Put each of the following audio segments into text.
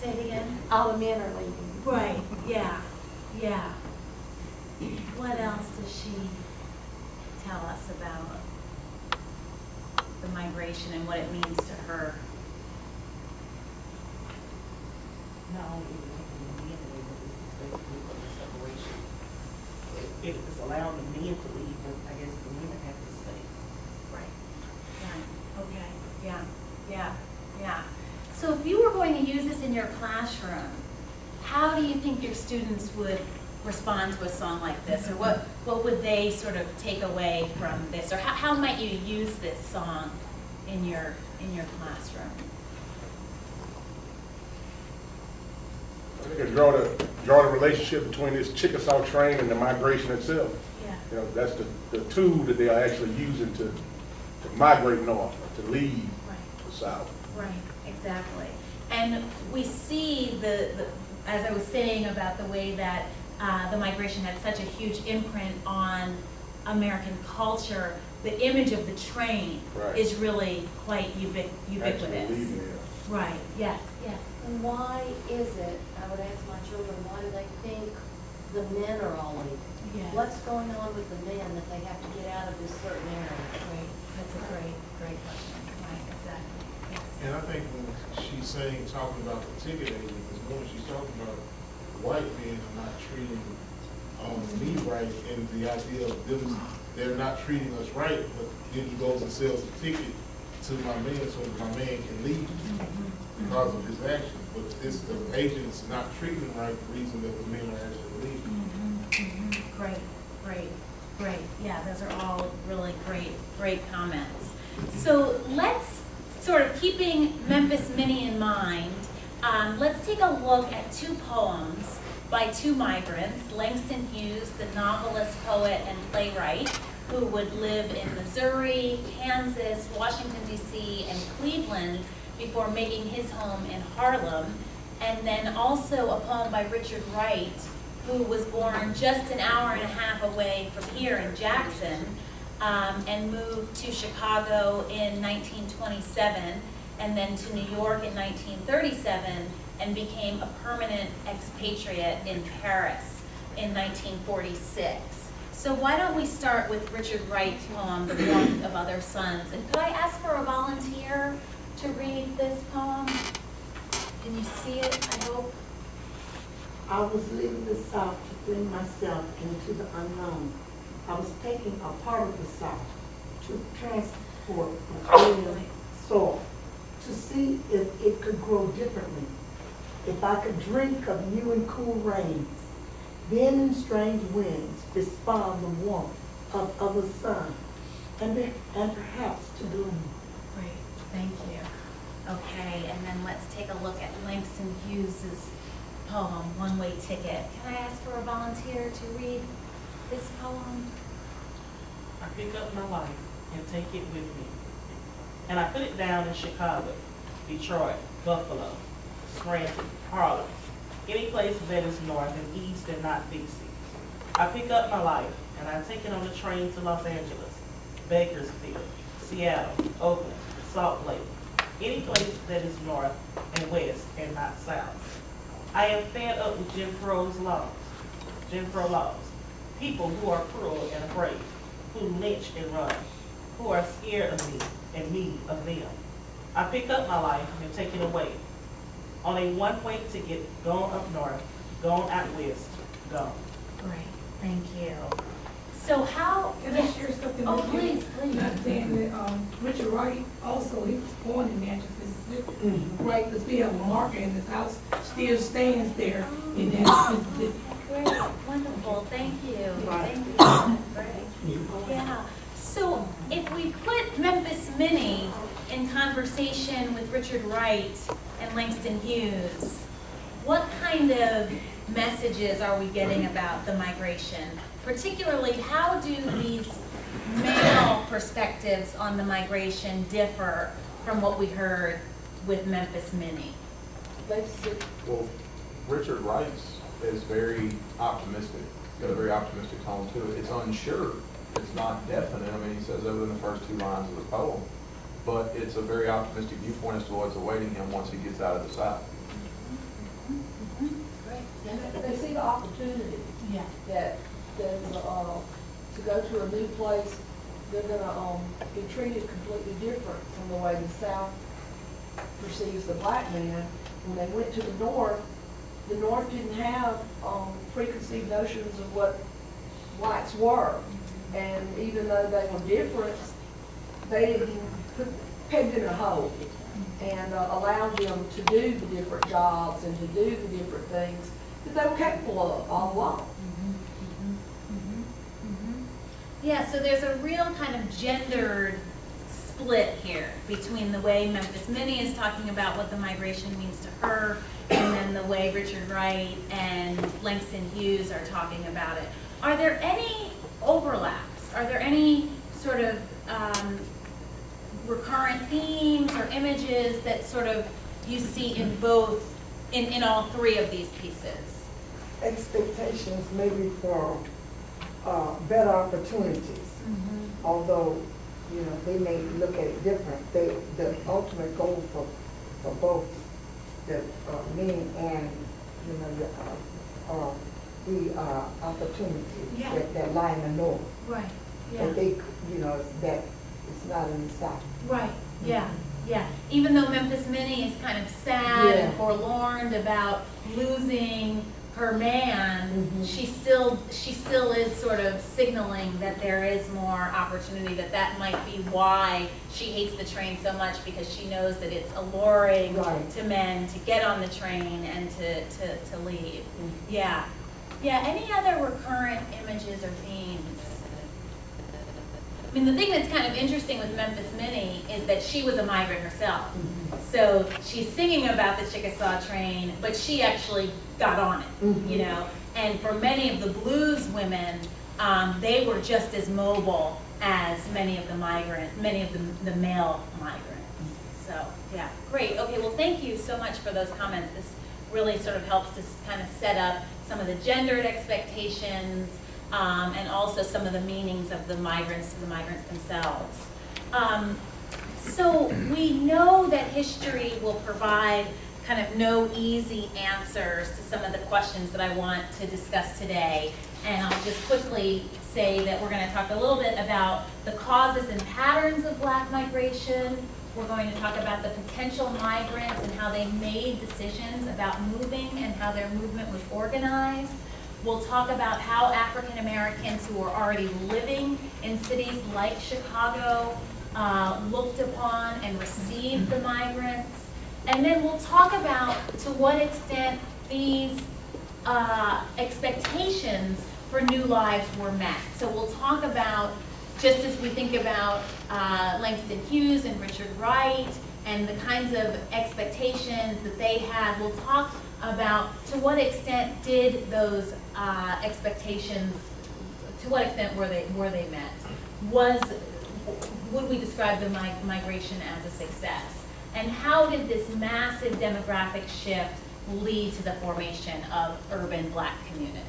Say it again. All the men are leaving. Right, yeah, yeah. What else does she tell us about the migration and what it means to her? Not only is it taking the men away, but this is basically for the separation. If it's allowing the men to leave, then I guess the women have to stay. Right, okay, yeah. So if you were going to use this in your classroom, how do you think your students would respond to a song like this? Or what would they sort of take away from this? Or how might you use this song in your classroom? I think it draw the relationship between this Chickasaw train and the migration itself. Yeah. You know, that's the tool that they are actually using to migrate north, to leave Right. the south. Right, exactly. And we see as I was saying about the way that the migration had such a huge imprint on American culture, the image of the train Right. is really quite Actually ubiquitous. leaving there. Right, yes. And why is it, I would ask my children, why do they think the men are all leaving? Yes. What's going on with the men that they have to get out of this certain area? Great, that's a great question. Right, exactly. Yes. And I think when she's saying, talking about the ticket agent, because when she's talking about white men are not treating me right, and the idea of them, they're not treating us right, but then he goes and sells a ticket to my man so that my man can leave because of his actions. But it's the agent's not treating him right, the reason that the men are actually leaving. Great. Yeah, those are all really great comments. So let's, sort of keeping Memphis Minnie in mind, let's take a look at two poems by two migrants, Langston Hughes, the novelist, poet, and playwright, who would live in Missouri, Kansas, Washington, D.C., and Cleveland before making his home in Harlem. And then also a poem by Richard Wright, who was born just an hour and a half away from here in Jackson, and moved to Chicago in 1927, and then to New York in 1937, and became a permanent expatriate in Paris in 1946. So why don't we start with Richard Wright's poem, The Warmth of Other Suns. And could I ask for a volunteer to read this poem? Can you see it, I hope? I was leaving the South to fling myself into the unknown. I was taking a part of the South to transport material soil, to see if it could grow differently, if I could drink of new and cool rains, then in strange winds respond the warmth of other sun, and perhaps to bloom. Great, thank you. Okay, and then let's take a look at Langston Hughes's poem, One Way Ticket. Can I ask for a volunteer to read this poem? I pick up my life and take it with me. And I put it down in Chicago, Detroit, Buffalo, Scranton, Harlem, any place that is north and east and not DC. I pick up my life and I take it on the train to Los Angeles, Bakersfield, Seattle, Oakland, Salt Lake, any place that is north and west and not south. I am fed up with Jim Crow laws, people who are cruel and afraid, who lynch and run, who are scared of me and me of them. I pick up my life and take it away. On a one-way ticket, going up north, going out west, gone. Great, thank you. So how? Can I share something Oh, with you? please. Not saying that Richard Wright also, he was born in Manchester, Mississippi. Right, because we have a marker in his house, still stands there in that Mississippi. Great, wonderful, thank you. Right. Thank you. Great. Yeah. So if we put Memphis Minnie in conversation with Richard Wright and Langston Hughes, what kind of messages are we getting about the migration? Particularly, how do these male perspectives on the migration differ from what we heard with Memphis Minnie? Well, Richard Wright's is very optimistic. It's got a very optimistic tone to it. It's unsure. It's not definite. I mean, he says other than the first two lines of the poem, but it's a very optimistic viewpoint as to what's awaiting him once he gets out of the South. Great. And they see the opportunity Yeah. that, to go to a new place, they're gonna, be treated completely different from the way the South perceives the black man. When they went to the North didn't have, preconceived notions of what whites were. And even though they were different, they didn't peg them in a hole and allowed them to do the different jobs and to do the different things that they were capable of all along. Yeah, so there's a real kind of gendered split here between the way Memphis Minnie is talking about what the migration means to her, and then the way Richard Wright and Langston Hughes are talking about it. Are there any overlaps? Are there any sort of recurrent themes or images that sort of you see in both, in all three of these pieces? Expectations maybe for better opportunities. Although, you know, they may look at it different. The ultimate goal for both the men and, you know, the opportunities that lie in the north. Right, That they, you know, that it's not in the south. Right, yeah, yeah. Even though Memphis Minnie is kind of sad and Yeah. forlorn about losing her man, she still is sort of signaling that there is more opportunity, that might be why she hates the train so much, because she knows that it's alluring to men to get on the train and to leave. Yeah. Yeah, any other recurrent images or themes? I mean, the thing that's kind of interesting with Memphis Minnie is that she was a migrant herself. So she's singing about the Chickasaw train, but she actually got on it, you know? And for many of the blues women, they were just as mobile as many of the male migrants. So, yeah, great. Okay, well, thank you so much for those comments. This really sort of helps to kind of set up some of the gendered expectations, and also some of the meanings of the migrants to the migrants themselves. So we know that history will provide kind of no easy answers to some of the questions that I want to discuss today. And I'll just quickly say that we're going to talk a little bit about the causes and patterns of black migration. We're going to talk about the potential migrants and how they made decisions about moving and how their movement was organized. We'll talk about how African Americans who were already living in cities like Chicago looked upon and received the migrants. And then we'll talk about to what extent these expectations for new lives were met. So we'll talk about, just as we think about Langston Hughes and Richard Wright and the kinds of expectations that they had, we'll talk about to what extent did those expectations, to what extent were they met? Would we describe the migration as a success? And how did this massive demographic shift lead to the formation of urban black communities?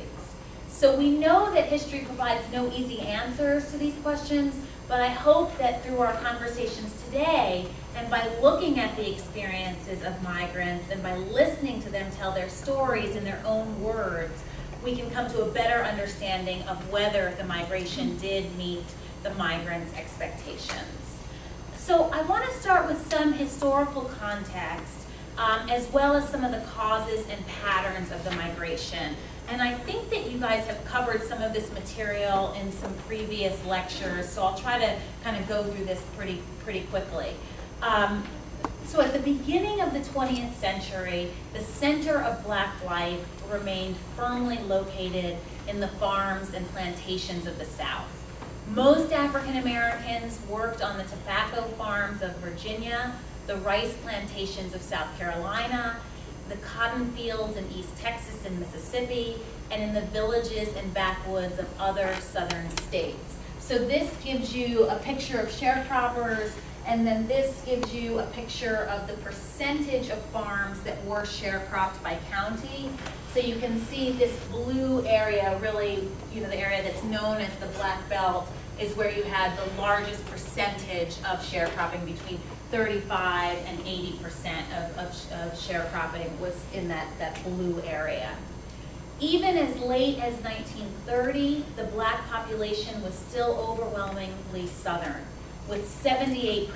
So we know that history provides no easy answers to these questions, but I hope that through our conversations today, and by looking at the experiences of migrants and by listening to them tell their stories in their own words, we can come to a better understanding of whether the migration did meet the migrants' expectations. So I want to start with some historical context, as well as some of the causes and patterns of the migration. And I think that you guys have covered some of this material in some previous lectures, so I'll try to kind of go through this pretty quickly. So at the beginning of the 20th century, the center of black life remained firmly located in the farms and plantations of the South. Most African Americans worked on the tobacco farms of Virginia, the rice plantations of South Carolina, the cotton fields in East Texas and Mississippi, and in the villages and backwoods of other southern states. So this gives you a picture of sharecroppers, and then this gives you a picture of the percentage of farms that were sharecropped by county. So you can see this blue area, really, the area that's known as the Black Belt, is where you had the largest percentage of sharecropping, between 35 and 80% of sharecropping was in that blue area. Even as late as 1930, the black population was still overwhelmingly Southern, with 78%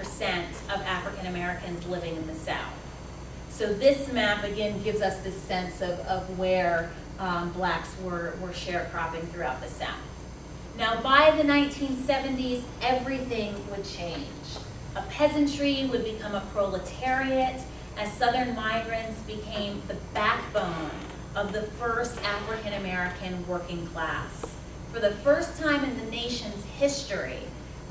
of African Americans living in the South. So this map, again, gives us this sense of where blacks were sharecropping throughout the South. Now, by the 1970s, everything would change. A peasantry would become a proletariat as Southern migrants became the backbone of the first African American working class. For the first time in the nation's history,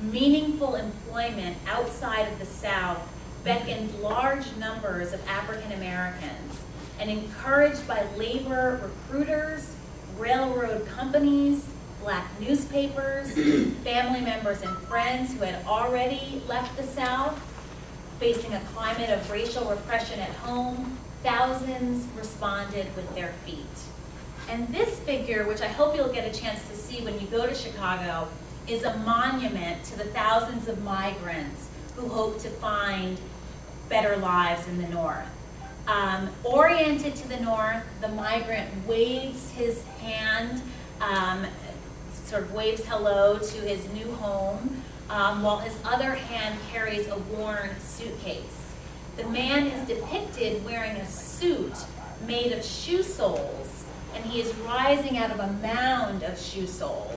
meaningful employment outside of the South beckoned large numbers of African Americans, and encouraged by labor recruiters, railroad companies, black newspapers, family members and friends who had already left the South, facing a climate of racial repression at home, thousands responded with their feet. And this figure, which I hope you'll get a chance to see when you go to Chicago, is a monument to the thousands of migrants who hope to find better lives in the North. Oriented to the north, the migrant waves his hand, sort of waves hello to his new home, while his other hand carries a worn suitcase. The man is depicted wearing a suit made of shoe soles, and he is rising out of a mound of shoe soles.